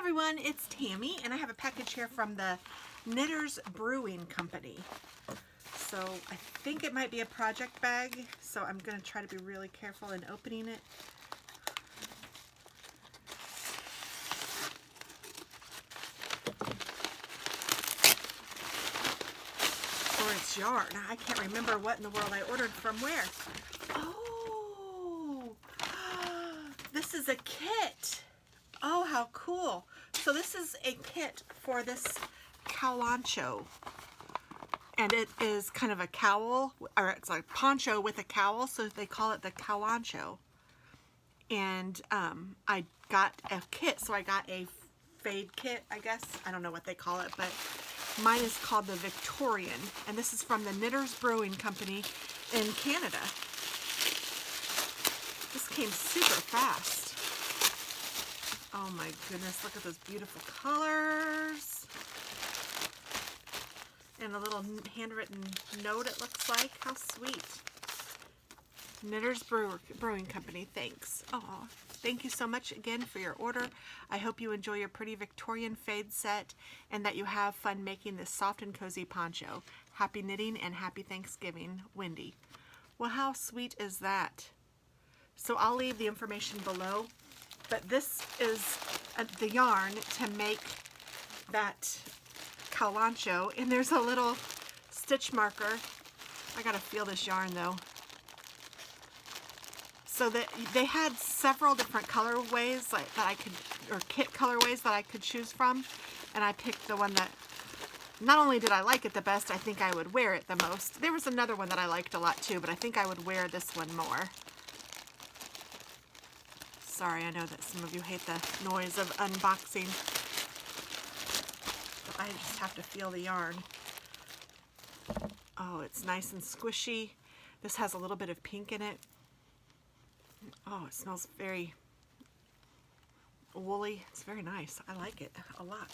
everyone, it's Tammy, and I have a package here from the Brewing Company. So I think it might be a project bag, so I'm going to try to be really careful in opening it. Or it's yarn. I can't remember what in the world I ordered from where. Oh, this is a kit. Oh, how cool. So this is a kit for this Cowloncho. And it is kind of a cowl, or it's like poncho with a cowl, so they call it the Cowloncho. And I got a kit, so I got a fade kit, I guess. I don't know what they call it, but mine is called the Victorian. And this is from the Brewing Company in Canada. This came super fast. Oh my goodness, look at those beautiful colors. And a little handwritten note, it looks like. How sweet. Brewing Company, thanks. Oh, thank you so much again for your order. I hope you enjoy your pretty Victorian fade set and that you have fun making this soft and cozy poncho. Happy knitting and happy Thanksgiving, Wendy. Well, how sweet is that? So I'll leave the information below, but this is the yarn to make that Cowloncho, and there's a little stitch marker. I gotta feel this yarn though. So that they had several different colorways that I could, or kit colorways that I could choose from, and I picked the one that not only did I like it the best, I think I would wear it the most. There was another one that I liked a lot too, but I think I would wear this one more. Sorry, I know that some of you hate the noise of unboxing. But I just have to feel the yarn. Oh, it's nice and squishy. This has a little bit of pink in it. Oh, it smells very woolly. It's very nice. I like it a lot.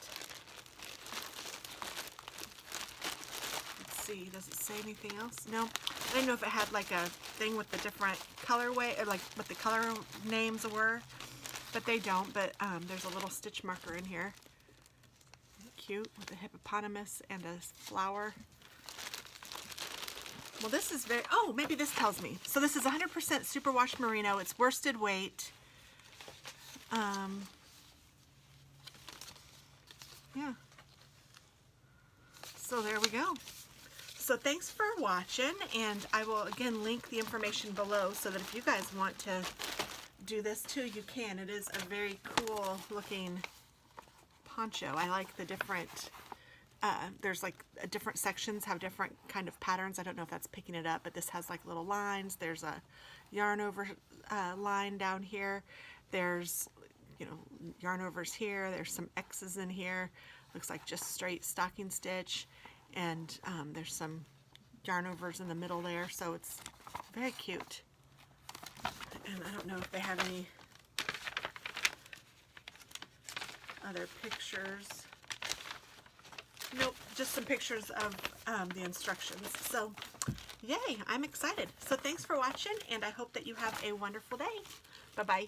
Let's see, does it say anything else? No. I didn't know if it had like a thing with the different colorway, or like what the color names were, but they don't. But there's a little stitch marker in here. Cute, with a hippopotamus and a flower. Well, this is very, oh, maybe this tells me. So this is 100% superwash merino. It's worsted weight. Yeah. So there we go. So thanks for watching, and I will again link the information below so that if you guys want to do this too, you can. It is a very cool looking poncho. I like the different, there's like different sections have different kind of patterns. I don't know if that's picking it up, but this has like little lines. There's a yarn over line down here. There's, you know, yarn overs here. There's some X's in here. Looks like just straight stocking stitch. And there's some yarn overs in the middle there, so it's very cute. And I don't know if they have any other pictures. Nope, just some pictures of the instructions. So, yay, I'm excited. So thanks for watching, and I hope that you have a wonderful day. Bye-bye.